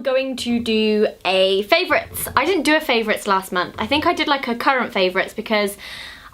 going to do a favourites. I didn't do a favourites last month. I think I did like a current favourites because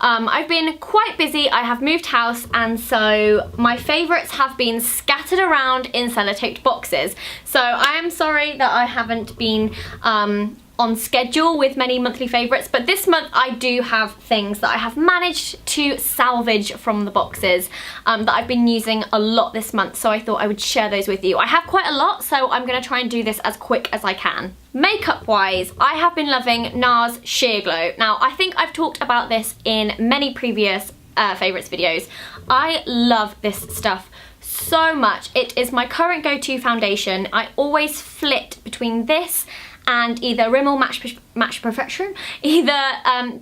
I've been quite busy. I have moved house, and so my favourites have been scattered around in sellotaped boxes. So I am sorry that I haven't been on schedule with many monthly favourites, but this month I do have things that I have managed to salvage from the boxes that I've been using a lot this month, so I thought I would share those with you. I have quite a lot, so I'm going to try and do this as quick as I can. Makeup wise, I have been loving Nars Sheer Glow. Now, I think I've talked about this in many previous favourites videos. I love this stuff so much. It is my current go-to foundation. I always flit between this and either Rimmel Match Perfection, either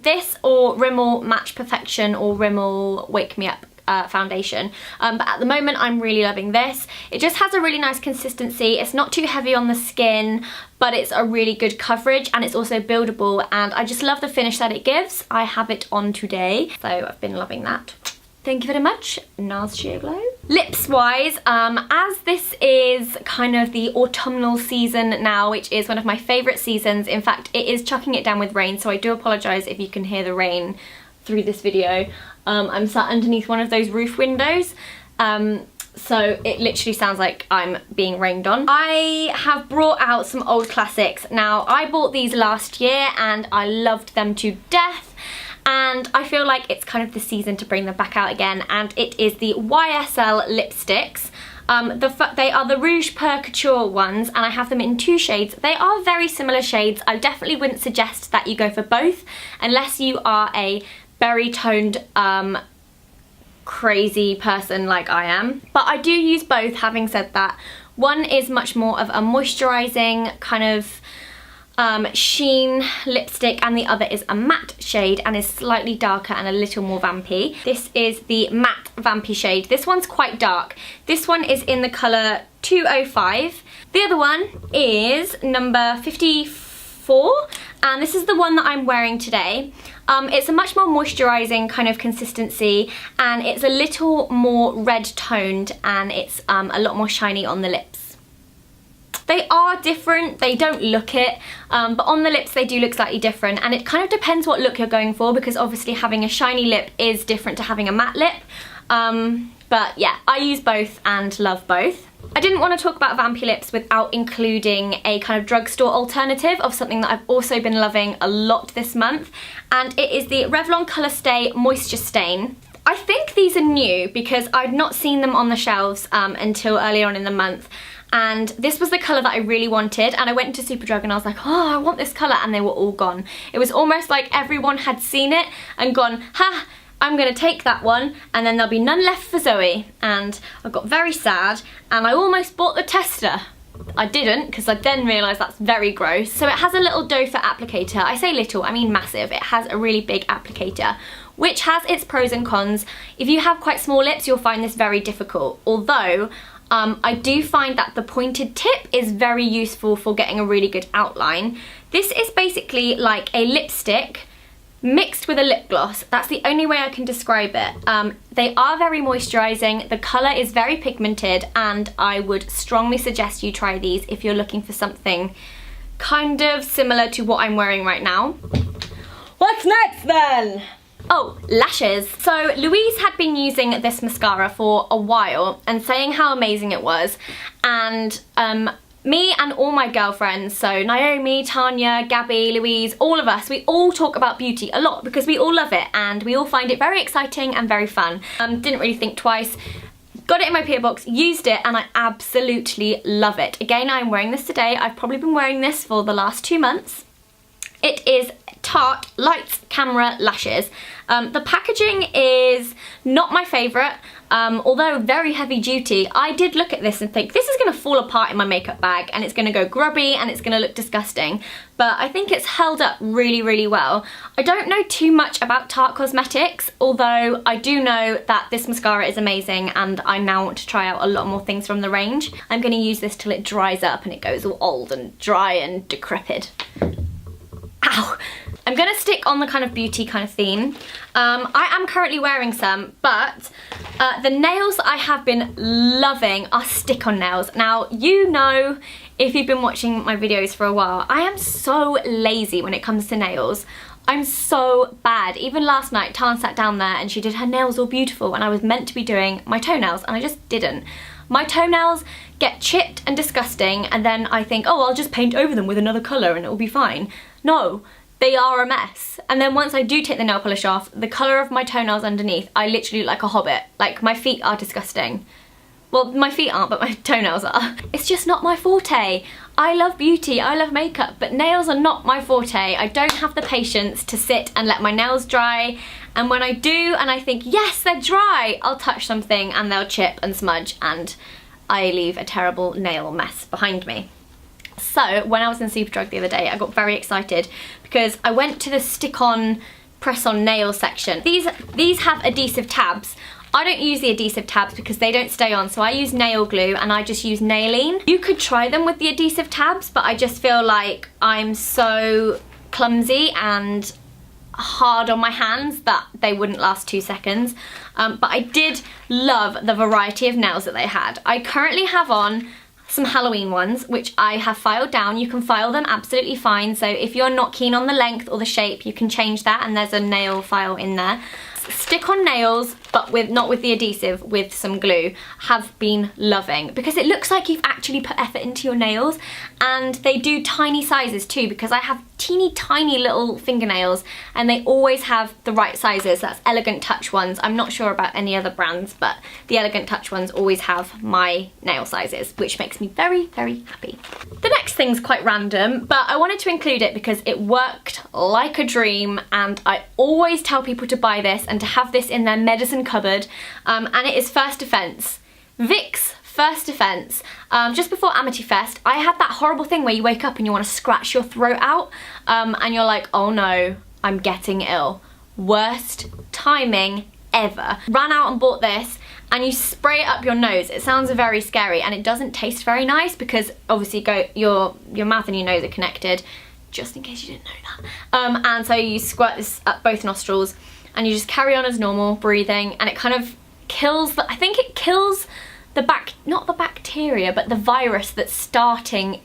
this or Rimmel Match Perfection or Rimmel Wake Me Up foundation, but at the moment I'm really loving this. It just has a really nice consistency. It's not too heavy on the skin, but it's a really good coverage, and it's also buildable, and I just love the finish that it gives. I have it on today, so I've been loving that. Thank you very much, Nars Sheer Glow. Lips wise, as this is kind of the autumnal season now, which is one of my favourite seasons. In fact, it is chucking it down with rain, so I do apologise if you can hear the rain through this video. I'm sat underneath one of those roof windows, so it literally sounds like I'm being rained on. I have brought out some old classics. Now, I bought these last year and I loved them to death, and I feel like it's kind of the season to bring them back out again, and it is the YSL Lipsticks. They are the Rouge Per Couture ones, and I have them in 2 shades. They are very similar shades. I definitely wouldn't suggest that you go for both unless you are a berry toned crazy person like I am. But I do use both, having said that. One is much more of a moisturising kind of sheen lipstick, and the other is a matte shade and is slightly darker and a little more vampy. This is the matte vampy shade. This one's quite dark. This one is in the colour 205. The other one is number 54, and this is the one that I'm wearing today. It's a much more moisturising kind of consistency, and it's a little more red toned, and it's a lot more shiny on the lips. They are different, they don't look it, but on the lips they do look slightly different, and it kind of depends what look you're going for, because obviously having a shiny lip is different to having a matte lip. But yeah, I use both and love both. I didn't want to talk about vampy lips without including a kind of drugstore alternative of something that I've also been loving a lot this month, and it is the Revlon ColourStay Moisture Stain. I think these are new because I'd not seen them on the shelves until earlier on in the month, and this was the colour that I really wanted, and I went into Superdrug and I was like, oh, I want this colour, and they were all gone. It was almost like everyone had seen it and gone, ha, I'm going to take that one, and then there'll be none left for Zoe. And I got very sad, and I almost bought the tester. I didn't, because I then realised that's very gross. So it has a little doe foot applicator. I say little, I mean massive. It has a really big applicator, which has its pros and cons. If you have quite small lips, you'll find this very difficult. Although, I do find that the pointed tip is very useful for getting a really good outline. This is basically like a lipstick mixed with a lip gloss. That's the only way I can describe it. They are very moisturising, the colour is very pigmented, and I would strongly suggest you try these if you're looking for something kind of similar to what I'm wearing right now. What's next then? Oh, lashes. So Louise had been using this mascara for a while and saying how amazing it was, and me and all my girlfriends, so Naomi, Tanya, Gabby, Louise, all of us, we all talk about beauty a lot because we all love it and we all find it very exciting and very fun. Didn't really think twice. Got it in my PO box, used it, and I absolutely love it. Again, I'm wearing this today. I've probably been wearing this for the last 2 months. It is Tarte Lights Camera Lashes. The packaging is not my favourite, although very heavy duty. I did look at this and think, this is going to fall apart in my makeup bag and it's going to go grubby and it's going to look disgusting. But I think it's held up really, really well. I don't know too much about Tarte Cosmetics, although I do know that this mascara is amazing and I now want to try out a lot more things from the range. I'm going to use this till it dries up and it goes all old and dry and decrepit. Ow! I'm gonna stick on the kind of beauty kind of theme. I am currently wearing some, but the nails that I have been loving are stick-on nails. Now, you know, if you've been watching my videos for a while, I am so lazy when it comes to nails. I'm so bad. Even last night, Tan sat down there and she did her nails all beautiful, and I was meant to be doing my toenails, and I just didn't. My toenails get chipped and disgusting, and then I think, oh, I'll just paint over them with another colour and it'll be fine. No, they are a mess. And then once I do take the nail polish off, the colour of my toenails underneath, I literally look like a hobbit. Like, my feet are disgusting. Well, my feet aren't, but my toenails are. It's just not my forte. I love beauty, I love makeup, but nails are not my forte. I don't have the patience to sit and let my nails dry. And when I do, and I think, yes, they're dry, I'll touch something and they'll chip and smudge, and I leave a terrible nail mess behind me. So when I was in Superdrug the other day, I got very excited because I went to the stick-on, press-on nail section. These have adhesive tabs. I don't use the adhesive tabs because they don't stay on, so I use nail glue and I just use Naileen. You could try them with the adhesive tabs, but I just feel like I'm so clumsy and hard on my hands that they wouldn't last 2 seconds. But I did love the variety of nails that they had. I currently have on some Halloween ones, which I have filed down. You can file them absolutely fine, so if you're not keen on the length or the shape, you can change that, and there's a nail file in there. Stick-on nails, but not with the adhesive, with some glue, have been loving, because it looks like you've actually put effort into your nails, and they do tiny sizes too, because I have teeny tiny little fingernails and they always have the right sizes. That's Elegant Touch ones. I'm not sure about any other brands, but the Elegant Touch ones always have my nail sizes, which makes me very, very happy. The next thing's quite random, but I wanted to include it because it worked like a dream, and I always tell people to buy this and to have this in their medicine cupboard, and it is First Defense. Vicks First Defense. Just before Amity Fest, I had that horrible thing where you wake up and you want to scratch your throat out, and you're like, oh no, I'm getting ill. Worst timing ever. Ran out and bought this, and you spray it up your nose. It sounds very scary, and it doesn't taste very nice because obviously your mouth and your nose are connected, just in case you didn't know that. And so you squirt this up both nostrils, and you just carry on as normal, breathing, and it kind of kills I think it kills not the bacteria, but the virus that's starting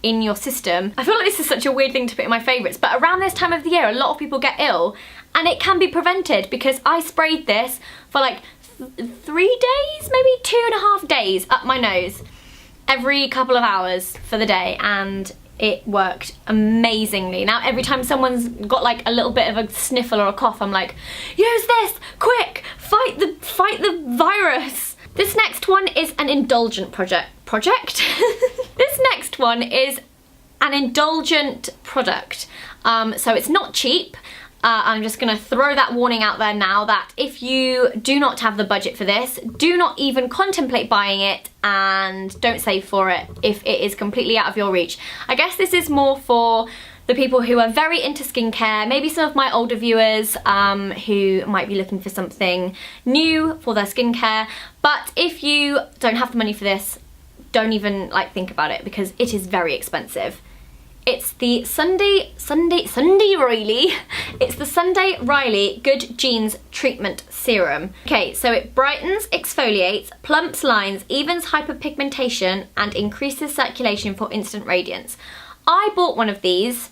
in your system. I feel like this is such a weird thing to put in my favourites, but around this time of the year, a lot of people get ill, and it can be prevented because I sprayed this for like 3 days, maybe 2.5 days up my nose every couple of hours for the day, and it worked amazingly. Now every time someone's got like a little bit of a sniffle or a cough, I'm like, use this, quick, fight the virus. This next one is an indulgent project. This next one is an indulgent product. So it's not cheap. I'm just gonna throw that warning out there now that if you do not have the budget for this, do not even contemplate buying it, and don't save for it if it is completely out of your reach. I guess this is more for the people who are very into skincare, maybe some of my older viewers who might be looking for something new for their skincare. But if you don't have the money for this, don't even like think about it because it is very expensive. It's the Sunday Riley. It's the Sunday Riley Good Genes Treatment Serum. Okay, so it brightens, exfoliates, plumps lines, evens hyperpigmentation, and increases circulation for instant radiance. I bought one of these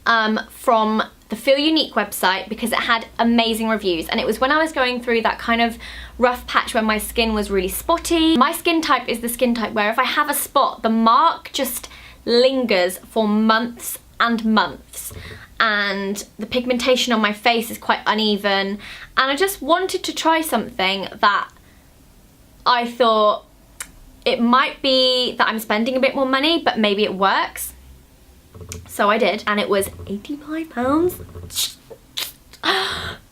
from the Feel Unique website because it had amazing reviews, and it was when I was going through that kind of rough patch where my skin was really spotty. My skin type is the skin type where if I have a spot, the mark just lingers for months and months, and the pigmentation on my face is quite uneven, and I just wanted to try something that I thought it might be that I'm spending a bit more money, but maybe it works. So I did, and it was £85.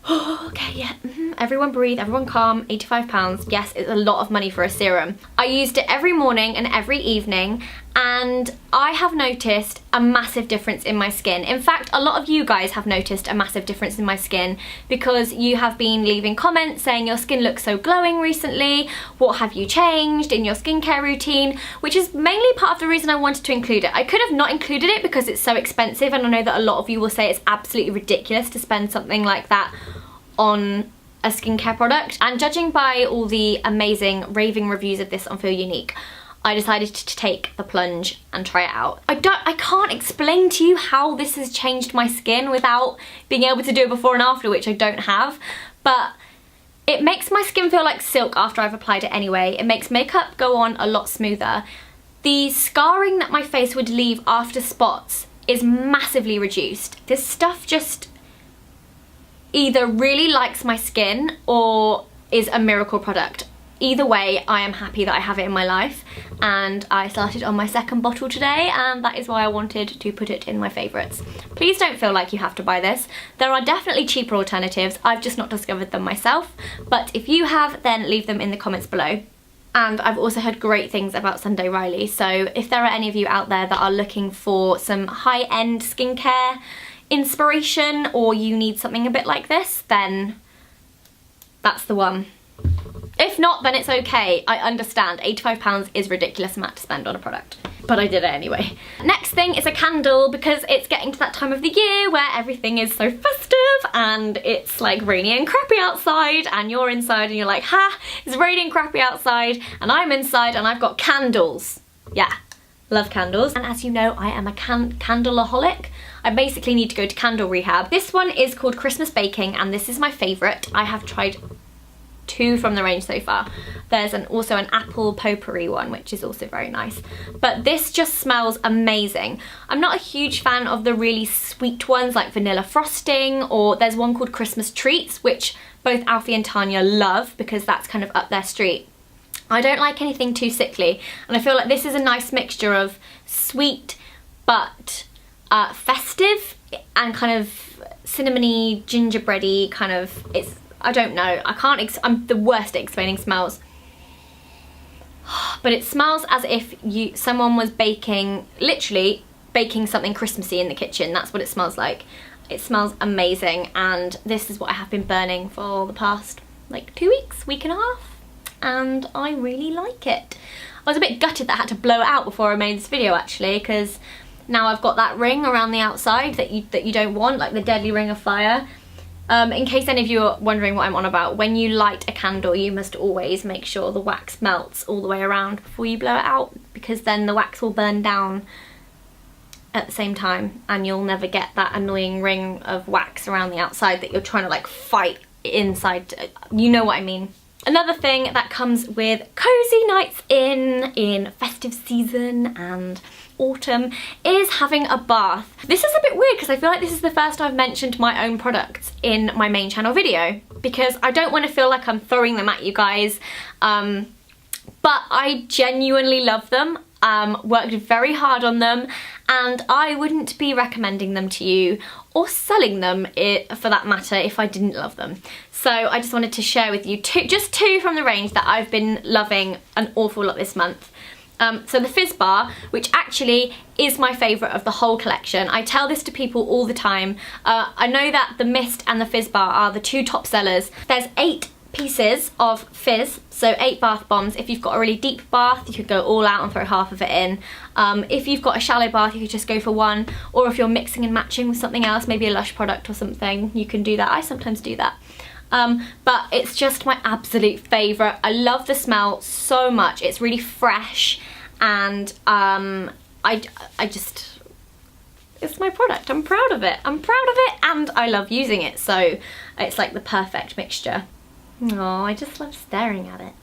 Okay, yeah, everyone breathe, everyone calm. £85. Yes, it's a lot of money for a serum. I used it every morning and every evening, and I have noticed a massive difference in my skin. In fact, a lot of you guys have noticed a massive difference in my skin because you have been leaving comments saying your skin looks so glowing recently, what have you changed in your skincare routine, which is mainly part of the reason I wanted to include it. I could have not included it because it's so expensive, and I know that a lot of you will say it's absolutely ridiculous to spend something like that on a skincare product, and judging by all the amazing raving reviews of this on Feel Unique, I decided to take the plunge and try it out. I can't explain to you how this has changed my skin without being able to do a before and after, which I don't have, but it makes my skin feel like silk after I've applied it anyway. It makes makeup go on a lot smoother. The scarring that my face would leave after spots is massively reduced. This stuff just either really likes my skin or is a miracle product. Either way, I am happy that I have it in my life, and I started on my second bottle today, and that is why I wanted to put it in my favourites. Please don't feel like you have to buy this. There are definitely cheaper alternatives. I've just not discovered them myself, but if you have, then leave them in the comments below. And I've also heard great things about Sunday Riley, so if there are any of you out there that are looking for some high-end skincare inspiration, or you need something a bit like this, then that's the one. If not, then it's okay. I understand. £85 is a ridiculous amount to spend on a product, but I did it anyway. Next thing is a candle, because it's getting to that time of the year where everything is so festive and it's like rainy and crappy outside, and you're inside and you're like, ha, it's raining crappy outside, and I'm inside and I've got candles. Yeah, love candles. And as you know, I am a candleaholic. I basically need to go to candle rehab. This one is called Christmas Baking, and this is my favourite. I have tried 2 from the range so far. There's also an apple potpourri one, which is also very nice. But this just smells amazing. I'm not a huge fan of the really sweet ones like vanilla frosting, or there's one called Christmas Treats, which both Alfie and Tanya love because that's kind of up their street. I don't like anything too sickly, and I feel like this is a nice mixture of sweet but festive and kind of cinnamony, gingerbready kind of. I don't know, I'm the worst at explaining smells. But it smells as if someone was literally baking something Christmassy in the kitchen. That's what it smells like. It smells amazing, and this is what I have been burning for the past like 2 weeks, week and a half, and I really like it. I was a bit gutted that I had to blow it out before I made this video actually, because now I've got that ring around the outside that you don't want, like the deadly ring of fire. In case any of you are wondering what I'm on about, when you light a candle, you must always make sure the wax melts all the way around before you blow it out, because then the wax will burn down at the same time and you'll never get that annoying ring of wax around the outside that you're trying to like fight inside. You know what I mean. Another thing that comes with cozy nights in festive season and autumn is having a bath. This is a bit weird because I feel like this is the first I've mentioned my own products in my main channel video, because I don't want to feel like I'm throwing them at you guys, but I genuinely love them. Worked very hard on them, and I wouldn't be recommending them to you or selling them for that matter if I didn't love them. So I just wanted to share with you just two from the range that I've been loving an awful lot this month. So the Fizz bar, which actually is my favourite of the whole collection. I tell this to people all the time. I know that the Mist and the Fizz bar are the 2 top sellers. There's 8 pieces of Fizz, so 8 bath bombs. If you've got a really deep bath, you could go all out and throw half of it in. If you've got a shallow bath, you could just go for 1, or if you're mixing and matching with something else, maybe a Lush product or something, you can do that. I sometimes do that. But it's just my absolute favourite. I love the smell so much. It's really fresh, and I just, it's my product. I'm proud of it. I'm proud of it, and I love using it, so it's like the perfect mixture. Oh, I just love staring at it.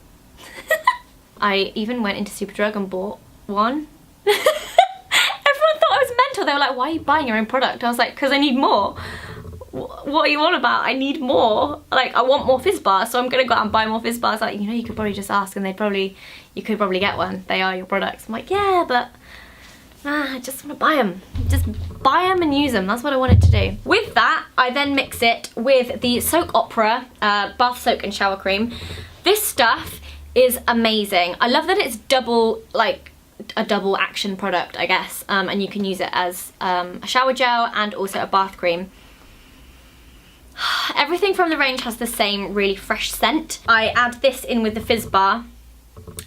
I even went into Superdrug and bought one. Everyone thought I was mental. They were like, why are you buying your own product? I was like, because I need more. What are you on about? I need more. Like, I want more Fizz bars, so I'm gonna go out and buy more Fizz bars. Like, you know, you could probably just ask and you could probably get one. They are your products. I'm like, yeah, but I just want to buy them. Just buy them and use them. That's what I wanted to do. With that, I then mix it with the Soak Opera bath soak and shower cream. This stuff is amazing. I love that it's double, like a double action product, I guess, and you can use it as a shower gel and also a bath cream. Everything from the range has the same really fresh scent. I add this in with the Fizz bar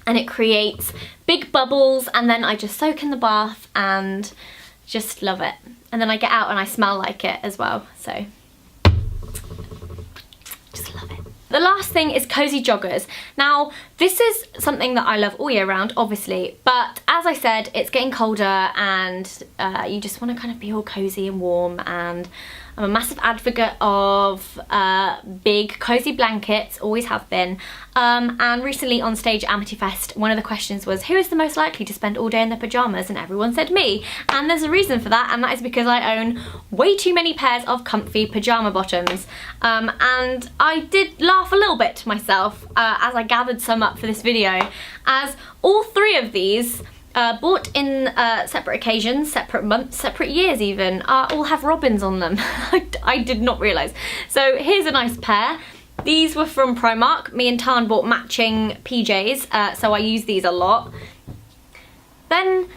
and it creates big bubbles, and then I just soak in the bath and just love it. And then I get out and I smell like it as well, so just love it. The last thing is Cosy Joggers. Now, this is something that I love all year round, obviously, but as I said, it's getting colder and you just want to kind of be all cozy and warm, and I'm a massive advocate of big cozy blankets, always have been. And recently on stage at Amity Fest, one of the questions was, who is the most likely to spend all day in their pyjamas? And everyone said me. And there's a reason for that, and that is because I own way too many pairs of comfy pyjama bottoms. And I did laugh a little bit to myself as I gathered some up for this video, as all three of these bought in separate occasions, separate months, separate years even, all have robins on them. I did not realise. So here's a nice pair. These were from Primark. Me and Tan bought matching PJs, so I use these a lot. Then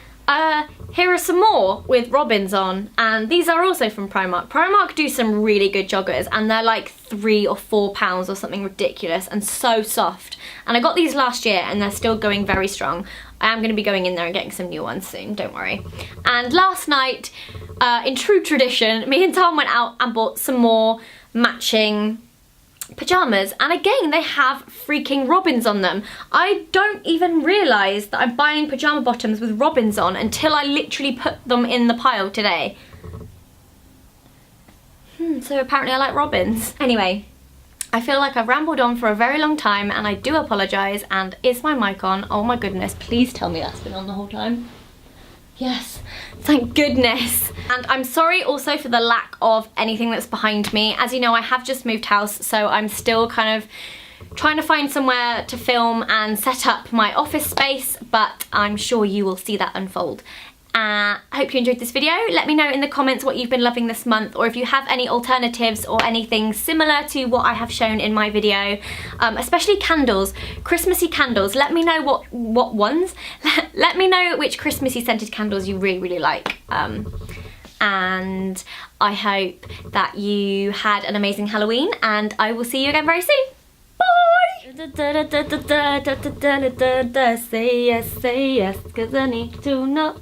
here are some more with robins on, and these are also from Primark. Primark do some really good joggers, and they're like £3 or £4 or something ridiculous, and so soft. And I got these last year and they're still going very strong. I am going to be going in there and getting some new ones soon, don't worry. And last night, in true tradition, me and Tom went out and bought some more matching pyjamas, and again they have freaking robins on them. I don't even realise that I'm buying pyjama bottoms with robins on until I literally put them in the pile today. So apparently I like robins. Anyway, I feel like I've rambled on for a very long time, and I do apologise. And is my mic on? Oh my goodness, please tell me that's been on the whole time. Yes, thank goodness. And I'm sorry also for the lack of anything that's behind me. As you know, I have just moved house, so I'm still kind of trying to find somewhere to film and set up my office space, but I'm sure you will see that unfold. I hope you enjoyed this video. Let me know in the comments what you've been loving this month, or if you have any alternatives or anything similar to what I have shown in my video, especially candles, Christmassy candles. Let me know what ones. Let me know which Christmassy scented candles you really, really like. And I hope that you had an amazing Halloween, and I will see you again very soon. Bye! Say yes, cause I need to know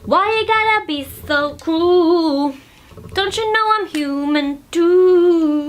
why you gotta be so cruel. Don't you know I'm human too?